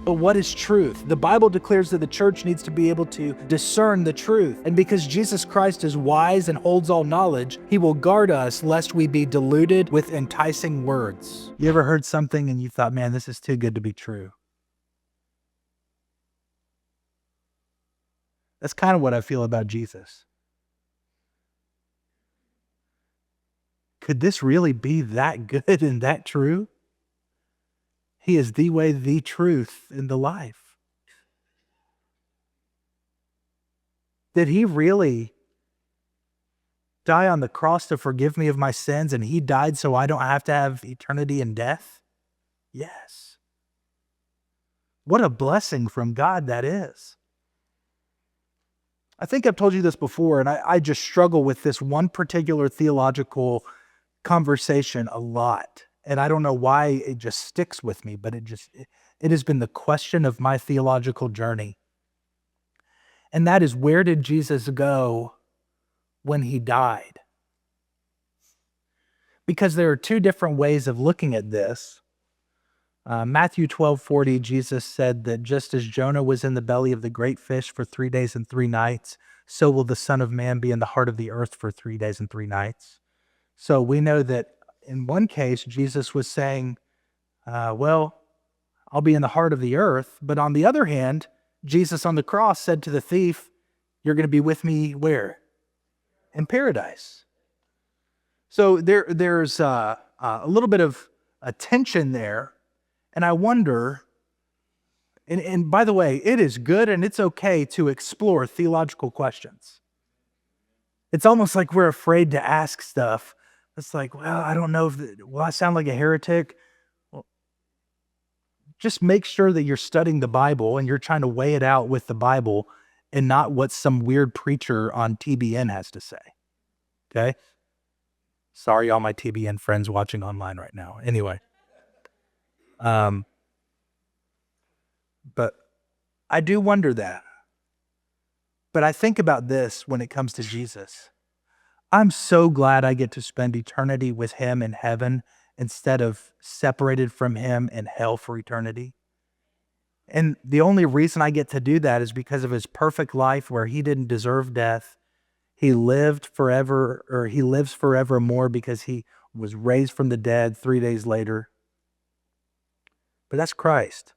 But what is truth? The Bible declares that the church needs to be able to discern the truth. And because Jesus Christ is wise and holds all knowledge, he will guard us lest we be deluded with enticing words. You ever heard something and you thought, man, this is too good to be true? That's kind of what I feel about Jesus. Could this really be that good and that true? He is the way, the truth, and the life. Did he really die on the cross to forgive me of my sins, and he died so I don't have to have eternity in death? Yes. What a blessing from God that is. I think I've told you this before, and I just struggle with this one particular theological conversation a lot. And I don't know why it just sticks with me, but it has been the question of my theological journey. And that is, where did Jesus go when he died? Because there are two different ways of looking at this. Matthew 12:40, Jesus said that just as Jonah was in the belly of the great fish for 3 days and 3 nights, so will the Son of Man be in the heart of the earth for 3 days and 3 nights. So we know that in one case, Jesus was saying, well, I'll be in the heart of the earth. But on the other hand, Jesus on the cross said to the thief, you're going to be with me where? In paradise. So there's a little bit of a tension there. And I wonder, and by the way, it is good and it's okay to explore theological questions. It's almost like we're afraid to ask stuff. It's like, well, I don't know will I sound like a heretic? Well, just make sure that you're studying the Bible and you're trying to weigh it out with the Bible and not what some weird preacher on TBN has to say. Okay? Sorry, all my TBN friends watching online right now. Anyway. But I do wonder that. But I think about this when it comes to Jesus. I'm so glad I get to spend eternity with him in heaven instead of separated from him in hell for eternity. And the only reason I get to do that is because of his perfect life where he didn't deserve death. He lived forever, or he lives forevermore because he was raised from the dead 3 days later. But that's Christ.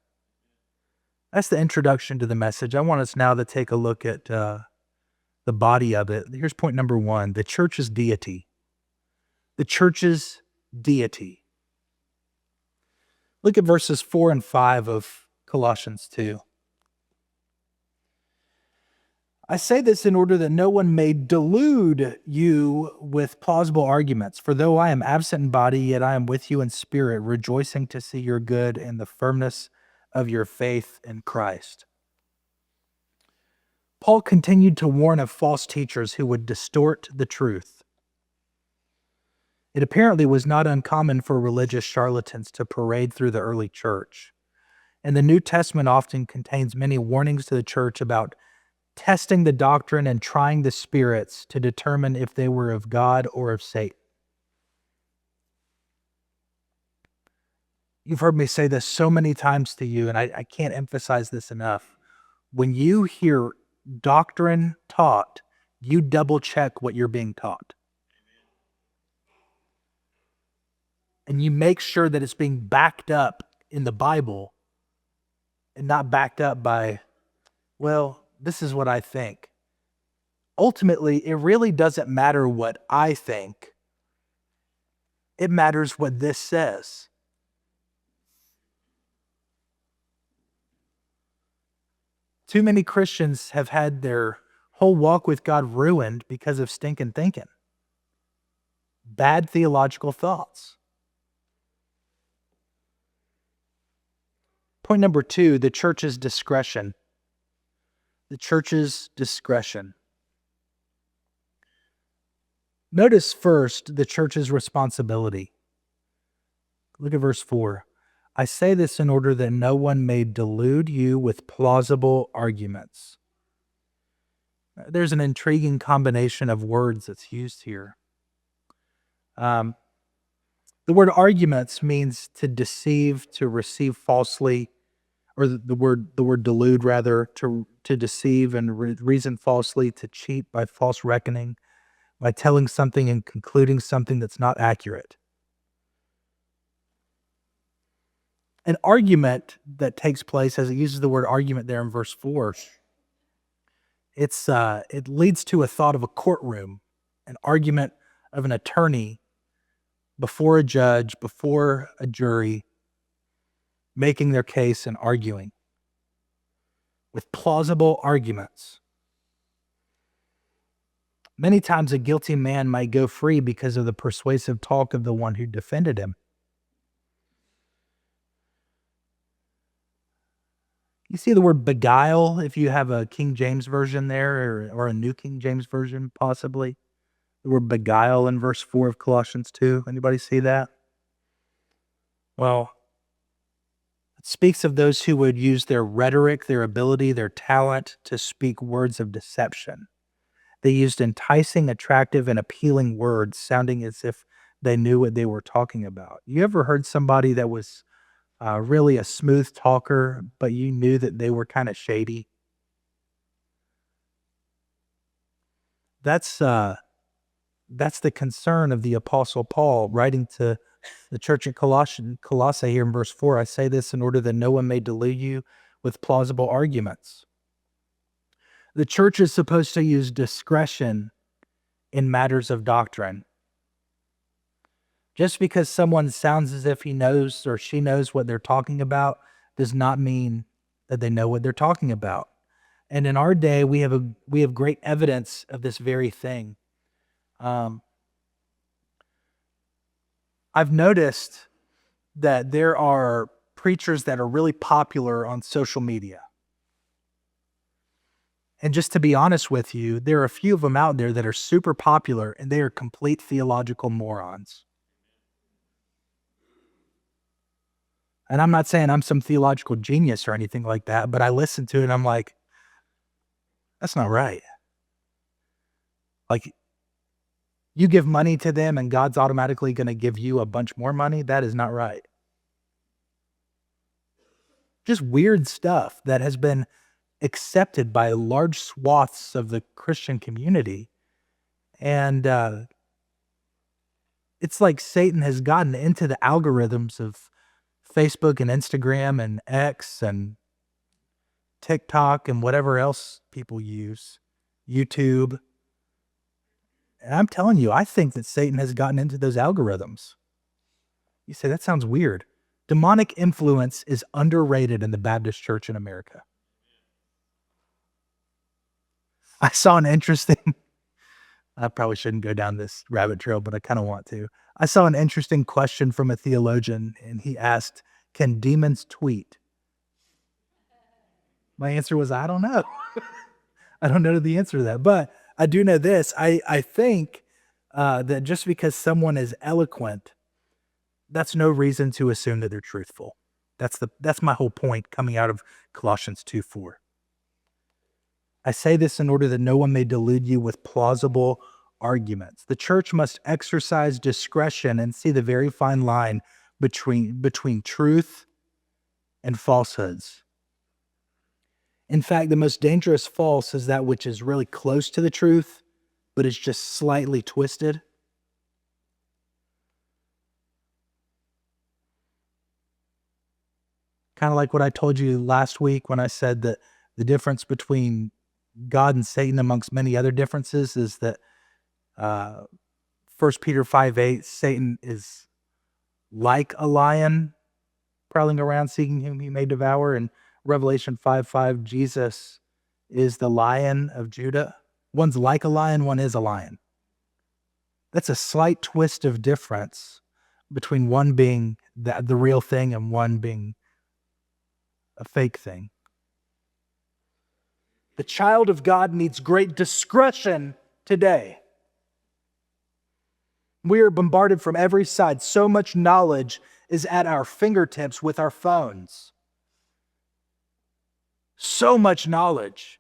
That's the introduction to the message. I want us now to take a look at the body of it. Here's point number 1, the church's deity. The church's deity. Look at verses 4 and 5 of Colossians 2. I say this in order that no one may delude you with plausible arguments. For though I am absent in body, yet I am with you in spirit, rejoicing to see your good and the firmness of your faith in Christ. Paul continued to warn of false teachers who would distort the truth. It apparently was not uncommon for religious charlatans to parade through the early church. And the New Testament often contains many warnings to the church about testing the doctrine and trying the spirits to determine if they were of God or of Satan. You've heard me say this so many times to you, and I can't emphasize this enough. When you hear doctrine taught, you double check what you're being taught. And you make sure that it's being backed up in the Bible and not backed up by, well, this is what I think. Ultimately, it really doesn't matter what I think. It matters what this says. Too many Christians have had their whole walk with God ruined because of stinking thinking. Bad theological thoughts. Point number 2, the church's discretion. The church's discretion. Notice first the church's responsibility. Look at verse 4. I say this in order that no one may delude you with plausible arguments. There's an intriguing combination of words that's used here. The word arguments means to deceive, to receive falsely, or the word delude rather, to deceive and reason falsely, to cheat by false reckoning, by telling something and concluding something that's not accurate. An argument that takes place, as it uses the word argument there in verse 4, it leads to a thought of a courtroom, an argument of an attorney before a judge, before a jury, making their case and arguing with plausible arguments. Many times a guilty man might go free because of the persuasive talk of the one who defended him. You see the word beguile if you have a King James version there, or a New King James version possibly. The word beguile in verse 4 of Colossians 2. Anybody see that? Well, it speaks of those who would use their rhetoric, their ability, their talent to speak words of deception. They used enticing, attractive, and appealing words, sounding as if they knew what they were talking about. You ever heard somebody that was really a smooth talker, but you knew that they were kind of shady? That's the concern of the Apostle Paul, writing to the church at Colossae here in verse 4. I say this in order that no one may delude you with plausible arguments. The church is supposed to use discretion in matters of doctrine. Just because someone sounds as if he knows or she knows what they're talking about does not mean that they know what they're talking about. And in our day, we have great evidence of this very thing. I've noticed that there are preachers that are really popular on social media. And just to be honest with you, there are a few of them out there that are super popular, and they are complete theological morons. And I'm not saying I'm some theological genius or anything like that, but I listen to it and I'm like, that's not right. Like, you give money to them and God's automatically going to give you a bunch more money? That is not right. Just weird stuff that has been accepted by large swaths of the Christian community. And it's like Satan has gotten into the algorithms of Facebook and Instagram and X and TikTok and whatever else people use, YouTube. And I'm telling you, I think that Satan has gotten into those algorithms. You say, that sounds weird. Demonic influence is underrated in the Baptist church in America. I saw an interesting, I probably shouldn't go down this rabbit trail, but I kind of want to. I saw an interesting question from a theologian, and he asked, can demons tweet? My answer was, I don't know. I don't know the answer to that, but I do know this. I think that just because someone is eloquent, that's no reason to assume that they're truthful. That's my whole point coming out of Colossians 2:4. I say this in order that no one may delude you with plausible arguments. The church must exercise discretion and see the very fine line between truth and falsehoods. In fact, the most dangerous false is that which is really close to the truth, but is just slightly twisted. Kind of like what I told you last week when I said that the difference between God and Satan, amongst many other differences, is that 1 Peter 5:8, Satan is like a lion prowling around seeking whom he may devour. And Revelation 5:5, Jesus is the Lion of Judah. One's like a lion, one is a lion. That's a slight twist of difference between one being the real thing and one being a fake thing. The child of God needs great discretion today. We are bombarded from every side. So much knowledge is at our fingertips with our phones. So much knowledge.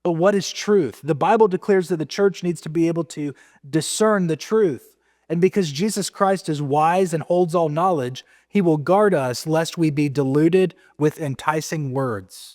But what is truth? The Bible declares that the church needs to be able to discern the truth. And because Jesus Christ is wise and holds all knowledge, he will guard us lest we be deluded with enticing words.